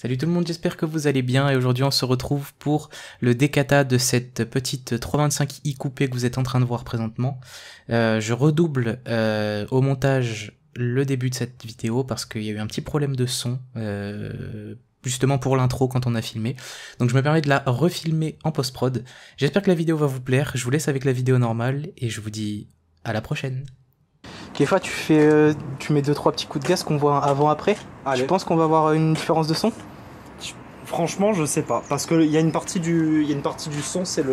Salut tout le monde, j'espère que vous allez bien et aujourd'hui on se retrouve pour le décata de cette petite 325i coupée que vous êtes en train de voir présentement. Je redouble au montage le début de cette vidéo parce qu'il y a eu un petit problème de son justement pour l'intro quand on a filmé. Donc je me permets de la refilmer en post-prod. J'espère que la vidéo va vous plaire, je vous laisse avec la vidéo normale et je vous dis à la prochaine. Des fois tu mets 2-3 petits coups de gaz qu'on voit avant-après. Tu penses qu'on va avoir une différence de son? Franchement, je sais pas, parce qu'il y a une partie du son, c'est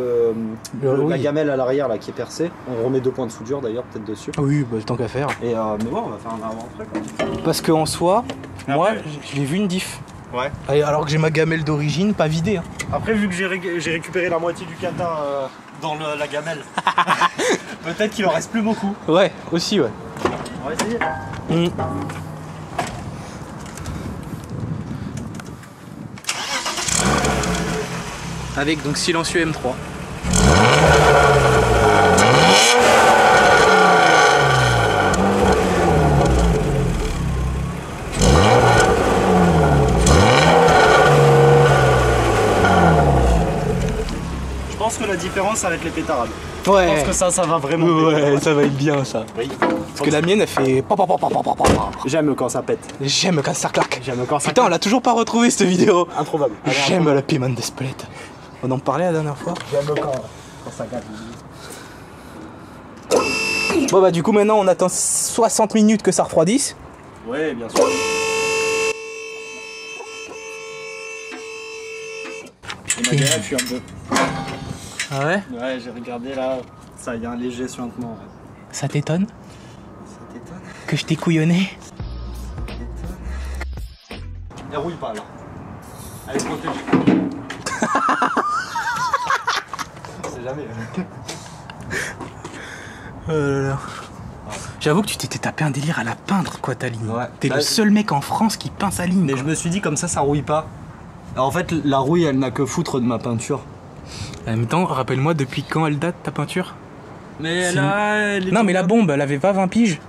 la gamelle à l'arrière là qui est percée. On remet 2 points de soudure d'ailleurs peut-être dessus. Oui, bah tant qu'à faire. Et mais ouais, on va faire un avant-après quoi. Parce qu'en soi, moi, j'ai vu une diff. Ouais. Alors que j'ai ma gamelle d'origine pas vidée. Hein. Après, vu que j'ai récupéré la moitié du kata dans la gamelle, peut-être qu'il en reste plus beaucoup. Ouais, aussi ouais. On va essayer. Avec donc silencieux M3. Je pense que la différence, ça va être les pétarades. Ouais. Je pense que ça va vraiment. Ouais, ça va être bien ça. Oui. Parce que la mienne, elle fait. J'aime quand ça pète. J'aime quand ça claque. J'aime quand ça. Putain, on l'a toujours pas retrouvé cette vidéo. Introuvable. J'aime le piment d'Espelette. On en parlait la dernière fois. J'aime quand ça claque. Bon bah du coup maintenant on attend 60 minutes que ça refroidisse. Ouais, bien sûr. Et ma galette, je suis un peu. Ah ouais? Ouais, j'ai regardé là, ça y a un léger suintement. Ouais. Ça t'étonne? Ça t'étonne? Que je t'ai couillonné? Elle rouille pas là. Elle est protégée. On sait jamais. Oh là là. J'avoue que tu t'étais tapé un délire à la peindre quoi ta ligne. Ouais. T'es le seul mec en France qui peint sa ligne. Mais quoi. je me suis dit comme ça rouille pas. Alors, en fait, la rouille, elle n'a que foutre de ma peinture. En même temps, rappelle-moi depuis quand elle date ta peinture? Mais Non mais la bombe, elle avait pas 20 piges.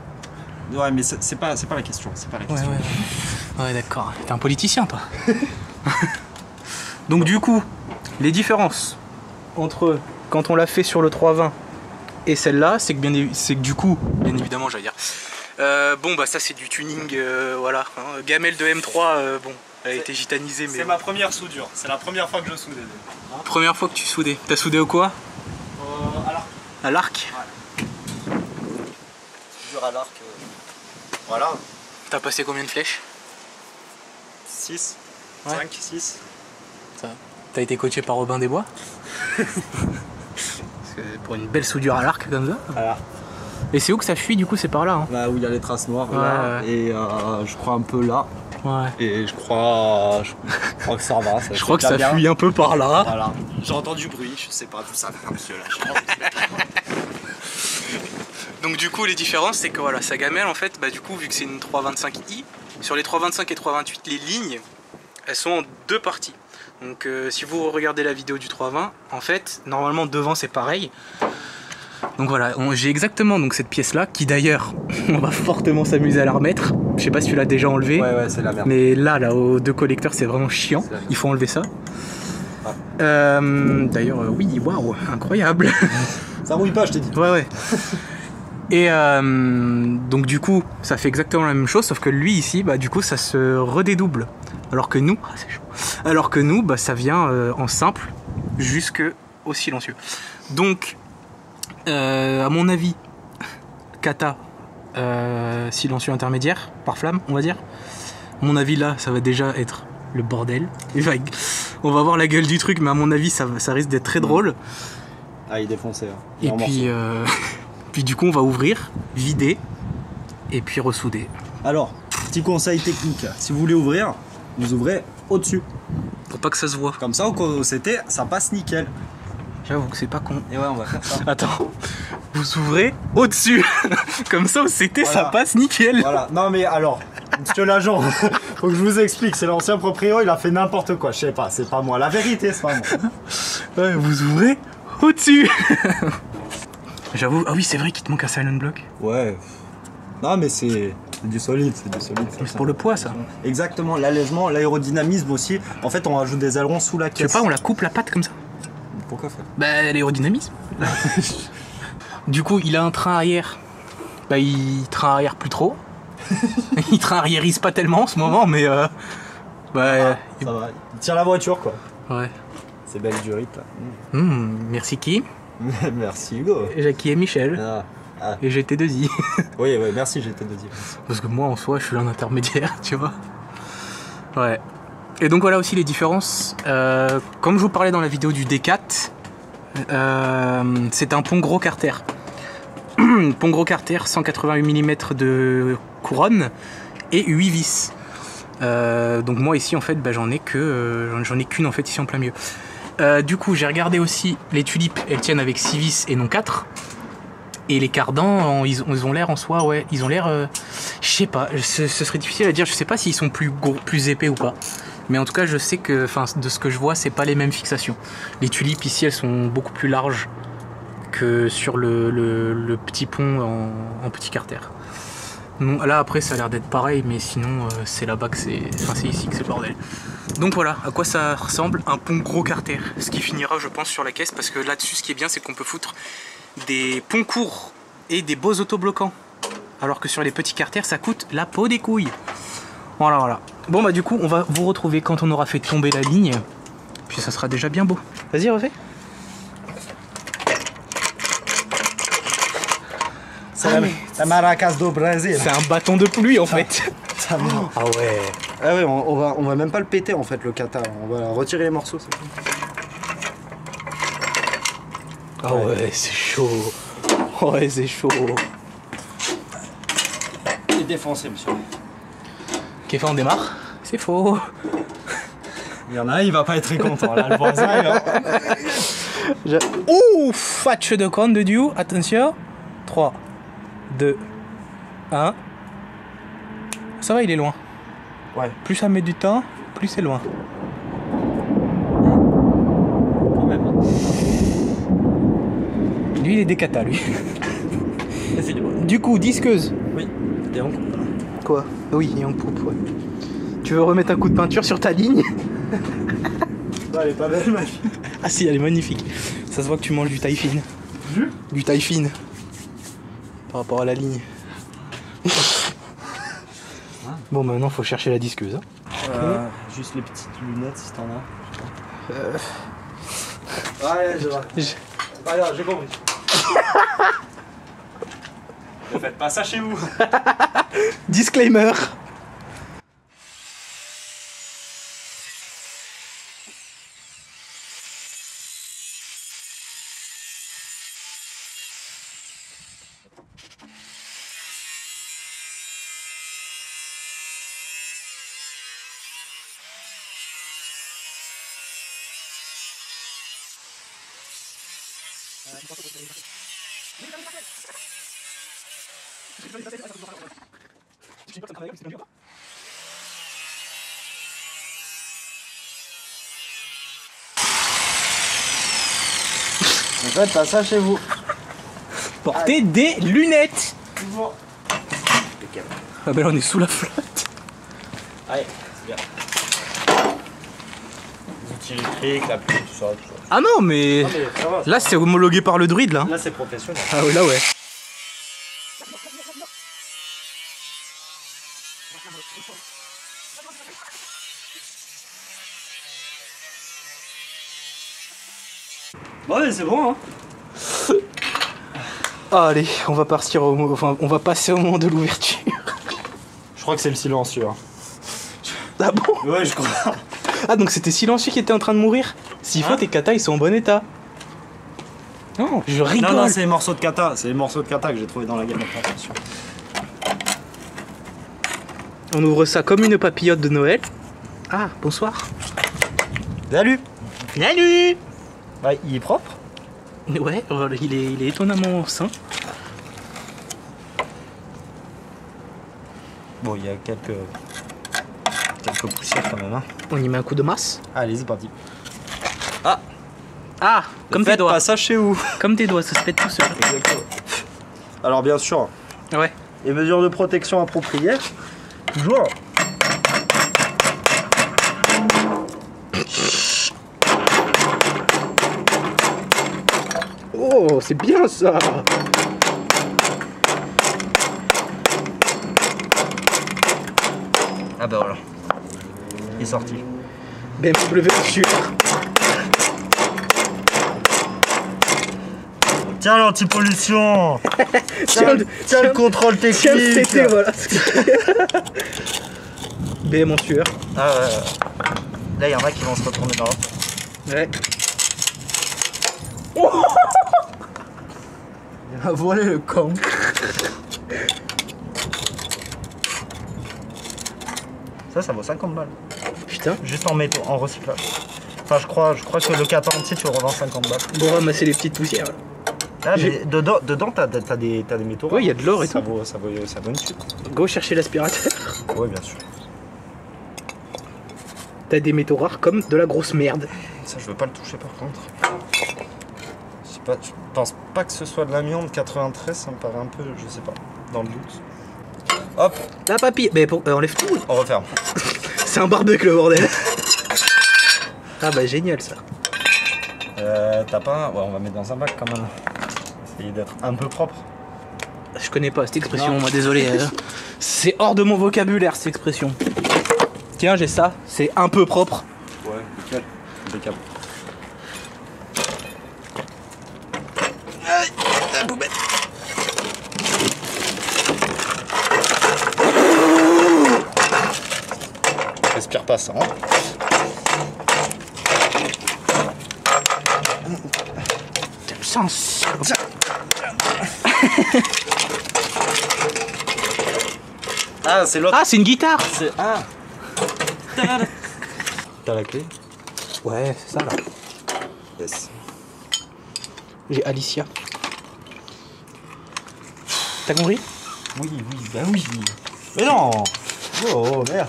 Ouais, mais c'est pas la question. C'est pas la question. Ouais d'accord. T'es un politicien toi. Donc du coup, les différences entre quand on l'a fait sur le 320 et celle-là, c'est que du coup, bien évidemment, j'allais dire. Bon bah ça c'est du tuning, voilà. Hein. Gamelle de M3, bon, elle a été gitanisée, mais. C'est ma première soudure. C'est la première fois que je soudais. Première fois que tu soudais. T'as soudé au quoi? À l'arc. À l'arc? Ouais. Soudure à l'arc. Voilà. T'as passé combien de flèches? 6. Ouais. 5, 6. T'as été coaché par Robin des Bois? Pour une belle soudure à l'arc comme ça. Voilà. Et c'est où que ça fuit du coup? C'est par là hein. Là où il y a les traces noires. Ouais, là. ouais. Et je crois un peu là. Ouais. Et je crois que ça va. Je crois que ça fuit un peu par là. Voilà. J'ai entendu bruit, je sais pas d'où ça vient, monsieur là. Donc du coup les différences c'est que voilà, sa gamelle en fait, bah du coup vu que c'est une 325i, sur les 325 et 328 les lignes, elles sont en 2 parties. Donc si vous regardez la vidéo du 320, en fait, normalement devant c'est pareil. Donc voilà, j'ai exactement donc cette pièce là, qui d'ailleurs, on va fortement s'amuser à la remettre. Je sais pas si tu l'as déjà enlevé. Ouais, c'est la merde. Mais là aux 2 collecteurs c'est vraiment chiant, il faut enlever ça. Ouais. D'ailleurs, oui, waouh, incroyable. Ça rouille pas, je t'ai dit. Ouais. Et donc du coup, ça fait exactement la même chose, sauf que lui ici, bah du coup, ça se redédouble. Alors que nous, c'est chaud. Alors que nous, bah ça vient en simple jusque au silencieux. Donc, à mon avis, kata silencieux intermédiaire par flamme, on va dire. À mon avis là, ça va déjà être le bordel. On va voir la gueule du truc, mais à mon avis, ça risque d'être très drôle. Ah, il défonçait. Hein. Et puis. Puis du coup on va ouvrir, vider et puis ressouder. Alors, petit conseil technique, si vous voulez ouvrir, vous ouvrez au-dessus. Pour pas que ça se voit. Comme ça au CT, ça passe nickel. J'avoue que c'est pas con. Et ouais, on va faire ça. Attends, vous ouvrez au-dessus. Comme ça au CT voilà. Ça passe nickel. Voilà, non mais alors, monsieur l'agent, faut que je vous explique, c'est l'ancien proprio, il a fait n'importe quoi, je sais pas, c'est pas moi. La vérité, c'est pas moi. Ouais, vous ouvrez au-dessus. J'avoue, ah oui c'est vrai qu'il te manque un silent block. Ouais. Non mais c'est... C'est du solide, c'est du solide. C'est pour le poids, ça. Exactement, l'allègement, l'aérodynamisme aussi. En fait, on rajoute des ailerons sous la Je caisse. sais pas, on la coupe la patte comme ça. Pourquoi faire? Bah, l'aérodynamisme. Du coup, il a un train arrière. Bah, il train arrière plus trop. Il train arriérise pas tellement en ce moment, mais bah. Ça va, il tire la voiture quoi. Ouais. C'est belle durite. Merci qui? Merci Hugo. Jackie et Michel. Ah. Et GT2i. Oui, merci, j'étais deuxième. Parce que moi, en soi, je suis un intermédiaire, tu vois. Ouais. Et donc voilà aussi les différences. Comme je vous parlais dans la vidéo du D4, c'est un pont gros carter. Pont gros carter, 188 mm de couronne et 8 vis. Donc moi ici en fait bah, j'en ai qu'une en fait ici en plein milieu. Du coup j'ai regardé aussi les tulipes, elles tiennent avec 6 vis et non 4. Et les cardans, ils ont l'air en soi, ouais, ils ont l'air, je sais pas, ce serait difficile à dire, je sais pas s'ils sont plus gros, plus épais ou pas. Mais en tout cas je sais que, enfin de ce que je vois, c'est pas les mêmes fixations. Les tulipes ici elles sont beaucoup plus larges que sur le petit pont en petit carter. Non, là après ça a l'air d'être pareil, mais sinon c'est là-bas que c'est ici que c'est le bordel. Donc voilà à quoi ça ressemble un pont gros carter, ce qui finira je pense sur la caisse, parce que là-dessus ce qui est bien c'est qu'on peut foutre des ponts courts et des beaux autobloquants, alors que sur les petits carters ça coûte la peau des couilles. Voilà. Bon bah du coup on va vous retrouver quand on aura fait tomber la ligne, puis ça sera déjà bien beau. Vas-y refais. La maracas do Brésil. C'est un bâton de pluie en fait. Ah ouais. Ah ouais, on va même pas le péter en fait le kata. On va retirer les morceaux. Ah ouais, c'est chaud. Ouais, c'est chaud. Il est défoncé, monsieur. Qu'est-ce on démarre? C'est faux. Il y en a un, il va pas être très content. Là, le voisin, Ouh, fatch de con de Dieu. Attention. 3, 2, 1. Ça va, il est loin. Ouais. Plus ça met du temps, plus c'est loin. Quand même. Lui, il est décata, lui. Du coup, disqueuse. Oui. Et on coupe. Quoi? Oui, et on coupe, ouais. Tu veux remettre un coup de peinture sur ta ligne? Elle est pas belle, ma fille. Ah si, elle est magnifique. Ça se voit que tu manges du taille fine. Du taille fine. Par rapport à la ligne. Bon, maintenant, faut chercher la disqueuse. Hein. Juste les petites lunettes, si t'en as. Ouais, je vois. Alors, j'ai compris. Ne faites pas ça chez vous. Disclaimer. Ne faites pas ça chez vous. Portez des lunettes. Toujours. Ah ben là, on est sous la flotte. Allez, c'est bien. Les outils électriques, la pluie, tout ça. Ah non, mais... Non, mais ça va. Là, c'est homologué par le druide, là. Là, c'est professionnel. Ah oui, là, ouais. Ouais, c'est bon, hein. Allez, on va partir enfin, on va passer au moment de l'ouverture. Je crois que c'est le silencieux. Hein. Ah bon? Ouais, je crois. Ah, donc c'était silencieux qui était en train de mourir? S'il faut, tes katas, ils sont en bon état. Non, je rigole. Non, c'est les morceaux de kata. C'est les morceaux de kata que j'ai trouvé dans la gamme de préparation. On ouvre ça comme une papillote de Noël. Ah, bonsoir. Salut. Salut. Ouais, il est propre. Ouais, il est étonnamment sain. Bon, il y a quelques poussières quand même. Hein. On y met un coup de masse. Allez, c'est parti. Ah, comme tes Faites doigts. pas ça chez vous. Comme tes doigts, ça se pète tout seul. Exactement. Alors bien sûr, Ouais. et mesures de protection appropriées. Toujours. Oh, c'est bien ça. Ah bah voilà. Il est sorti. BMW sûr. Tiens l'anti-pollution. Tiens le contrôle technique. Tiens le CT, voilà. BM en tueur. Ah ouais. Là il y en a qui vont se retourner dans l'autre. Ouais. Oh, il a volé le con. Ça vaut 50 balles. Putain. Juste en métaux, en recyclage. Enfin je crois que le 4 entier tu le revends 50 balles. Bon, ramasser les petites poussières. Ah, mais dedans t'as des métaux. Oui, il y a de l'or et tout. Ça vaut une suite. Go chercher l'aspirateur. Oui, bien sûr. T'as des métaux rares comme de la grosse merde. Ça, je veux pas le toucher par contre. Je pense pas que ce soit de l'amiante 93, ça me paraît un peu, je sais pas, dans le doute. Hop. La papille. Mais enlève tout. On referme. C'est un barbecue le bordel. Ah bah génial ça. T'as pas un... Ouais, on va mettre dans un bac quand même. Essayer d'être un peu propre. Je connais pas cette expression, moi désolé. C'est hors de mon vocabulaire cette expression. Tiens, j'ai ça, c'est un peu propre. Ouais, nickel. Impeccable. La poubelle. Respire pas ça, hein. Sens. Ah, c'est l'autre. Ah, c'est une guitare. Ah. T'as la clé? Ouais, c'est ça là. Yes. J'ai Alicia. T'as compris? Oui, bah oui. Mais non. Oh merde.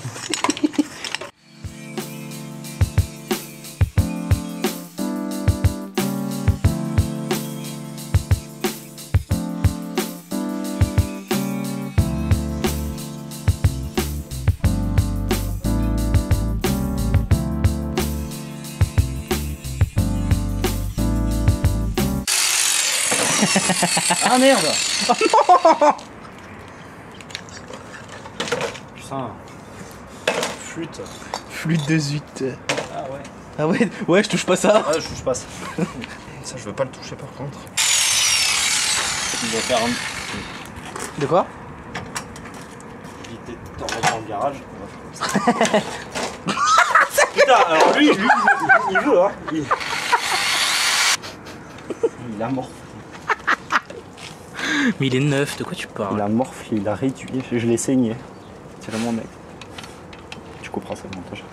Ah merde. Oh non. Putain. Flûte. Flûte de zut. Ah ouais. Ah ouais. Ouais, je touche pas ça. Ouais, je touche pas ça. Ça, je veux pas le toucher par contre. Il va faire un... De quoi? Éviter de t'en mettre dans le garage. Putain, alors lui, il veut, hein. Il a morflé. Mais il est neuf, de quoi tu parles? Il a morflé, il a réétudié, je l'ai saigné. C'est vraiment mec. Tu comprends ça le montage.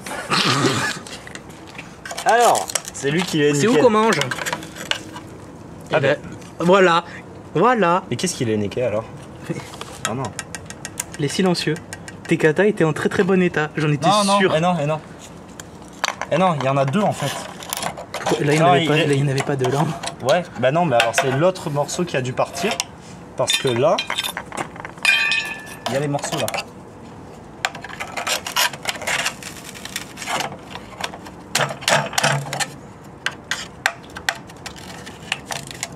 Alors, c'est lui qui est nickel. C'est où qu'on mange? Ah ben, voilà. Voilà. Mais qu'est-ce qu'il est niqué alors? Ah non. Les silencieux. Tes katas étaient en très très bon état, j'en étais sûr. Non, non, non. Et non, il y en a deux en fait. Là, il n'y en avait pas deux là. Ouais, bah non, mais alors c'est l'autre morceau qui a dû partir. Parce que là, il y a les morceaux là.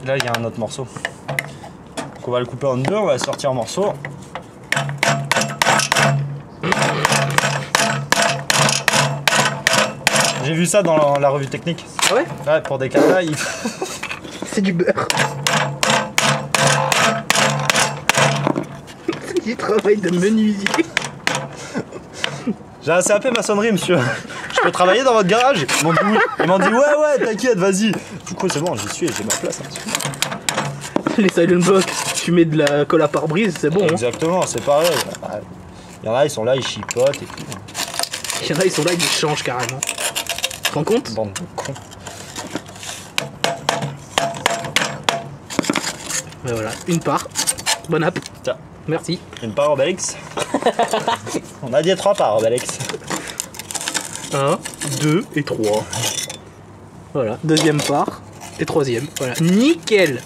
Et là, il y a un autre morceau. Donc on va le couper en deux, on va le sortir en morceaux. J'ai vu ça dans la revue technique. Ah ouais? Ouais, pour des katas, c'est du beurre. Du travail de menuisier. J'ai assez appelé maçonnerie, monsieur. Je peux travailler dans votre garage? Ils m'ont dit ouais, t'inquiète, vas-y. Du coup, c'est bon, j'y suis et j'ai ma place. Hein. Les silent blocks, tu mets de la colle à pare-brise, c'est bon. Exactement, hein. C'est pareil. Il y en a, ils sont là, ils chipotent et tout. Il y en a, ils sont là, ils changent carrément. Tu te rends compte? Bande de cons. Ben voilà, une part. Bonne app. Tiens. Merci. Une part Obélix. On a dit 3 parts Obélix. 1, 2 et 3. Voilà, deuxième part et troisième. Voilà, nickel.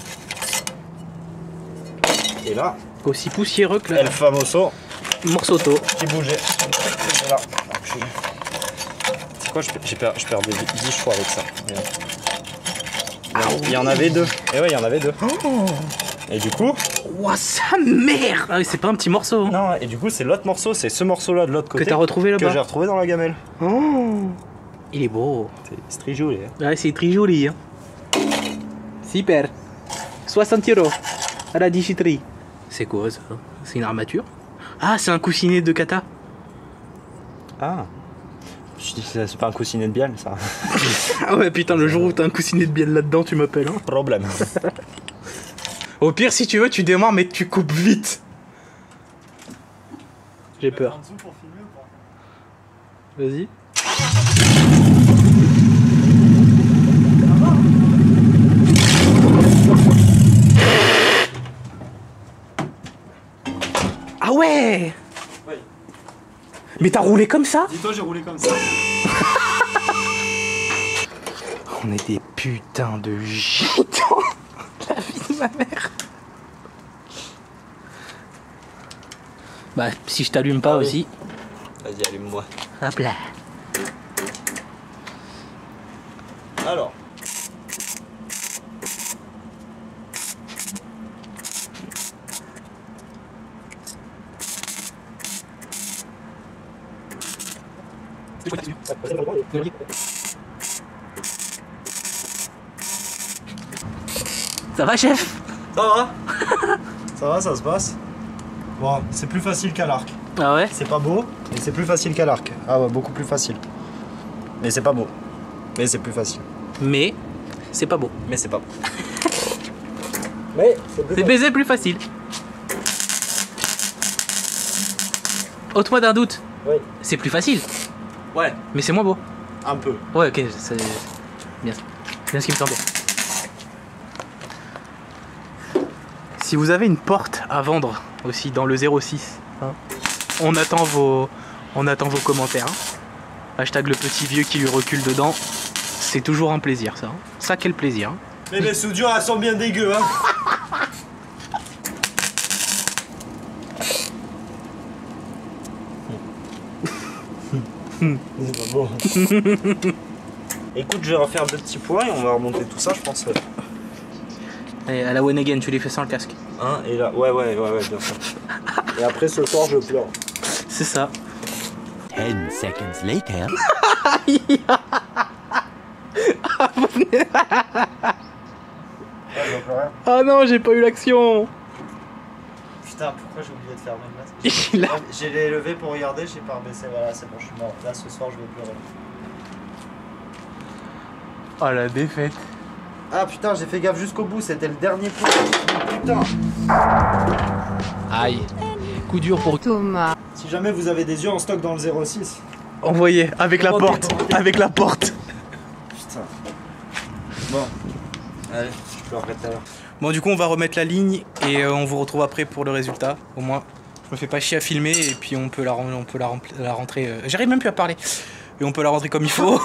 Et là, Aussi poussiéreux que El famoso morceau-to. qui bougeait. Voilà. C'est quoi, je perds des 10 choix avec ça. Il y en avait 2. Et ouais, il y en avait 2. Oh. Et du coup... Ouah, sa mère! Ah oui, c'est pas un petit morceau. Non, et du coup, c'est l'autre morceau, c'est ce morceau-là de l'autre côté. Que t'as retrouvé là-bas? Que j'ai retrouvé dans la gamelle. Oh. Il est beau. C'est très joli. Hein. Ouais, c'est très joli. Hein. Super. 60 € à la digiterie. C'est quoi ça? C'est une armature? Ah, c'est un coussinet de kata. Ah. Je dis que c'est pas un coussinet de bielle, ça. Ah ouais, putain, le jour où t'as un coussinet de bielle là-dedans, tu m'appelles. Hein. Problème. Au pire, si tu veux, tu démarres, mais tu coupes vite. J'ai peur. Vas-y. Ah ouais. Oui. Mais t'as roulé comme ça? Dis-toi, j'ai roulé comme ça. On est des putains de gitans. La vie de ma mère. Bah, si je t'allume pas aussi. Vas-y, allume-moi. Hop là. Alors. Ça va, chef? Ça va. Ça va, ça se passe. Bon, c'est plus facile qu'à l'arc. Ah ouais? C'est pas beau, mais c'est plus facile qu'à l'arc. Ah ouais, beaucoup plus facile. Mais c'est pas beau. Mais c'est plus facile. Mais c'est pas beau. Mais c'est pas beau. Mais c'est baiser plus facile. Ôte-moi d'un doute. Oui. C'est plus facile. Ouais. Mais c'est moins beau. Un peu. Ouais, ok, c'est bien. Bien ce qui me semblait. Si vous avez une porte à vendre aussi dans le 06, hein, on attend vos commentaires. Hein. Hashtag le petit vieux qui lui recule dedans. C'est toujours un plaisir, ça. Hein. Ça, quel plaisir. Hein. Mais les soudures, elles sont bien dégueu, hein. C'est pas bon. Écoute, je vais refaire 2 petits points et on va remonter tout ça, je pense. Et à la one again, tu les fais sans le casque. Hein, et là, ouais, bien sûr. Et après, ce soir, je pleure. C'est ça. 10 seconds later. Ah non, j'ai pas eu l'action. Putain, pourquoi j'ai oublié de fermer le masque? J'ai les levé pour regarder, j'ai pas rebaissé. Voilà, c'est bon, je suis mort. Là, ce soir, je vais pleurer. Oh la défaite. Ah putain, j'ai fait gaffe jusqu'au bout, c'était le dernier point. Putain. Aïe. Coup dur pour Thomas. Si jamais vous avez des yeux en stock dans le 06. Envoyez, avec la porte. Avec la porte. Putain. Bon. Allez, je pleurerai tout à l'heure. Bon, du coup, on va remettre la ligne et on vous retrouve après pour le résultat. Au moins, je me fais pas chier à filmer et puis on peut la rentrer. J'arrive même plus à parler. Et on peut la rentrer comme il faut.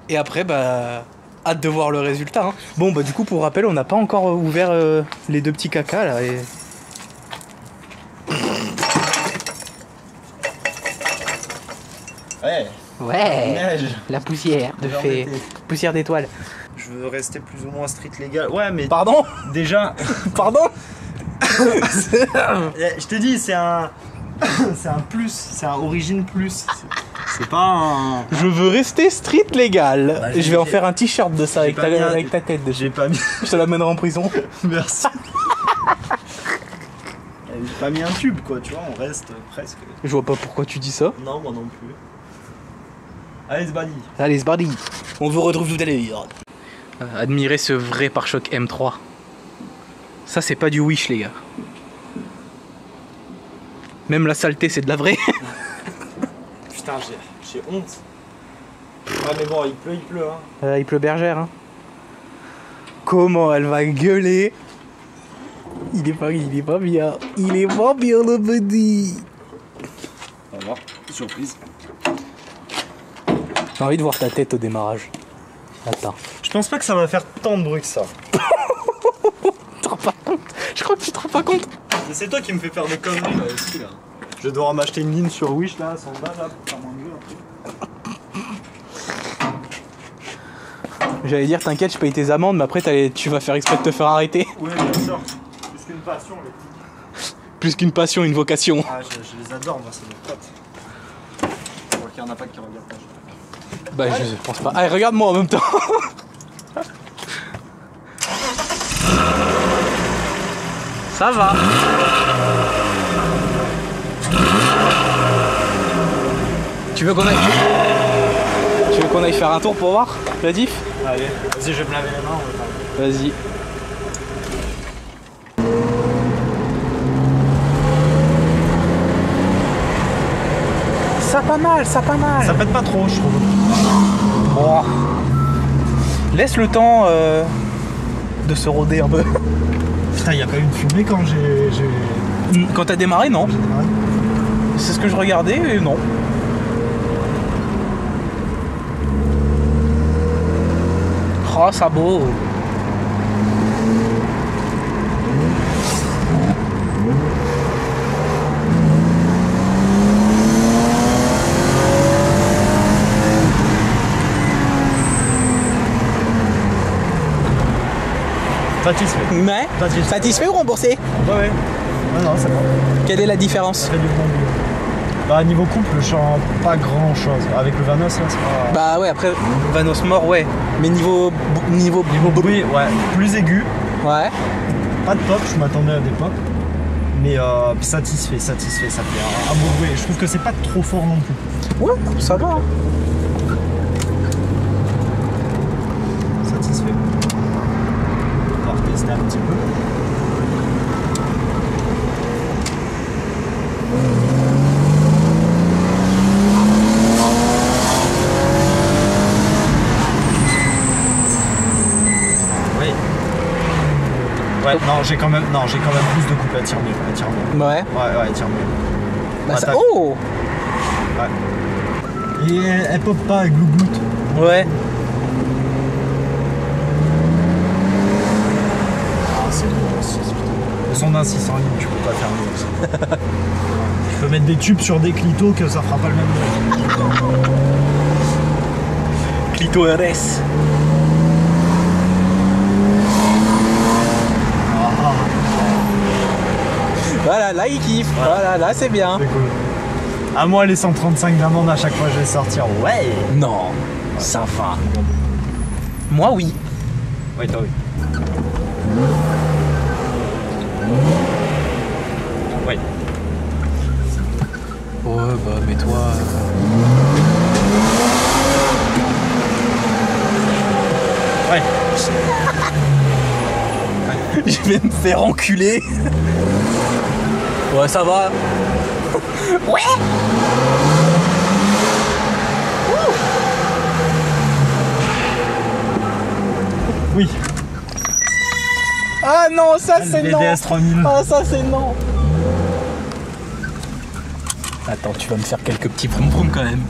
Et après, bah, hâte de voir le résultat. Hein. Bon, bah, du coup, pour rappel, on n'a pas encore ouvert les 2 petits cacas là. Et... Ouais. Ouais. Neige. La poussière de fée. Poussière d'étoile. Je veux rester plus ou moins strict légal. Ouais, mais. Pardon. Déjà. Pardon. Je t'ai dit, c'est un. C'est un plus. C'est un origine plus. C'est pas un. Je veux rester street légal. Bah, je vais en faire un t-shirt de ça avec ta tête. J'ai pas mis. Je te l'amènerai en prison. Merci. J'ai pas mis un tube quoi, tu vois, on reste presque. Je vois pas pourquoi tu dis ça. Non, moi non plus. Allez, c'est parti. Allez, c'est parti. On vous retrouve tout à l'heure. Admirez ce vrai pare-choc M3. Ça, c'est pas du Wish, les gars. Même la saleté, c'est de la vraie. Putain, j'ai honte. Ah, mais bon, il pleut, hein. Il pleut bergère, hein. Comment elle va gueuler. Il est pas bien. Il est pas bien, le buddy. On va voir. Surprise. J'ai envie de voir ta tête au démarrage. Attends. Je pense pas que ça va faire tant de bruit que ça. Tu te rends pas compte? Je crois que tu te rends pas compte. Mais c'est toi qui me fais faire des conneries là aussi là. Je vais devoir m'acheter une ligne sur Wish là, 100 balles là, pour faire mon jeu après. J'allais dire, t'inquiète, je paye tes amendes, mais après tu vas faire exprès de te faire arrêter. Oui, bien sûr. Plus qu'une passion, les petits. Plus qu'une passion, une vocation. Ah, je les adore, moi, c'est mes potes. Je vois qu'il y en a pas qui regardent pas. Bah, je pense pas. Allez, regarde-moi en même temps. Ça va. Tu veux qu'on aille faire un tour pour voir la diff? Allez, vas-y, je vais me laver les mains. Vas-y. Ça pas mal, ça pas mal. Ça pète pas trop, je trouve. Bon. Laisse le temps de se rôder un peu. Putain, y a pas eu de fumée quand j'ai... Quand t'as démarré, non. J'ai démarré. C'est ce que je regardais et non. Oh, ça beau. Satisfait. Mais satisfait ou remboursé? Ouais. Non, c'est bon. Quelle est la différence? Ça fait du bon boulot. Bah, niveau couple, je sens pas grand chose. Avec le Vanos, là, c'est pas. Bah ouais, après, Vanos mort, ouais. Mais niveau bruit, ouais. Plus aigu. Ouais. Pas de pop, je m'attendais à des pop. Mais satisfait, ça fait un beau bruit. Je trouve que c'est pas trop fort non plus. Ouais, ça va. Satisfait. On va retester un petit peu. Ouais, non, j'ai quand même plus de coupe, elle tire mieux. Ouais. Ouais, elle tire mieux. Bah ça... Oh. Ouais. Et elle pop pas avec Blue Boot. Ouais. Ah, c'est bon, le son d'un 600 litres, tu peux pas faire mieux aussi. Tu peux mettre des tubes sur des clitos que ça fera pas le même bruit. Clito RS. Voilà, là il kiffe, voilà, là c'est bien. C'est cool. À moi les 135 d'amende à chaque fois que je vais sortir, ouais. Non, ça va. Moi oui. Ouais, toi oui. Ouais. Ouais, bah mais toi... Ouais. Je vais me faire enculer. Ouais, ça va. Ouais. Oui. Ah non, ça c'est non. Les DS3000. Ah ça c'est non. Attends, tu vas me faire quelques petits vroom vroom quand même.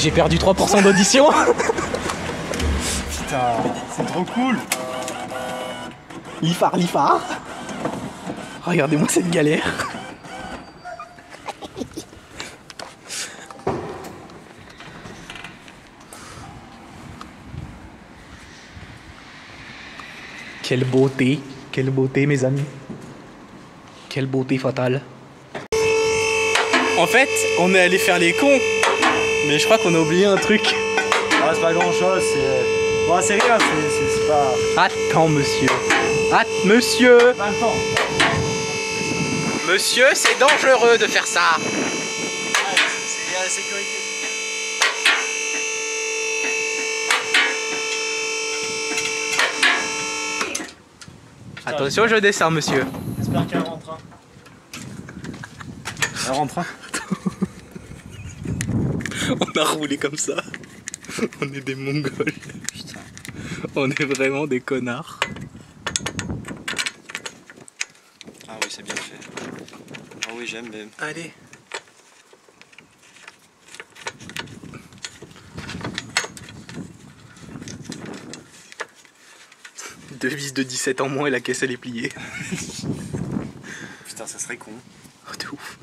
J'ai perdu 3% d'audition. Putain, c'est trop cool. L'IFAR. Regardez-moi cette galère. Quelle beauté mes amis. Quelle beauté fatale. En fait, on est allé faire les cons. Mais je crois qu'on a oublié un truc. Ah, c'est pas grand chose, c'est... Bon, c'est rien, c'est pas... Attends, monsieur. Monsieur. Pas le temps. Monsieur, c'est dangereux de faire ça. C'est à la sécurité. Putain, Attention, je descends, monsieur. J'espère qu'elle rentre. Hein. Elle rentre. Hein. On a roulé comme ça. On est des mongols. Putain. On est vraiment des connards. j'aime même. Allez. Deux vis de 17 en moins et la caisse elle est pliée. Putain, ça serait con. Oh, de ouf.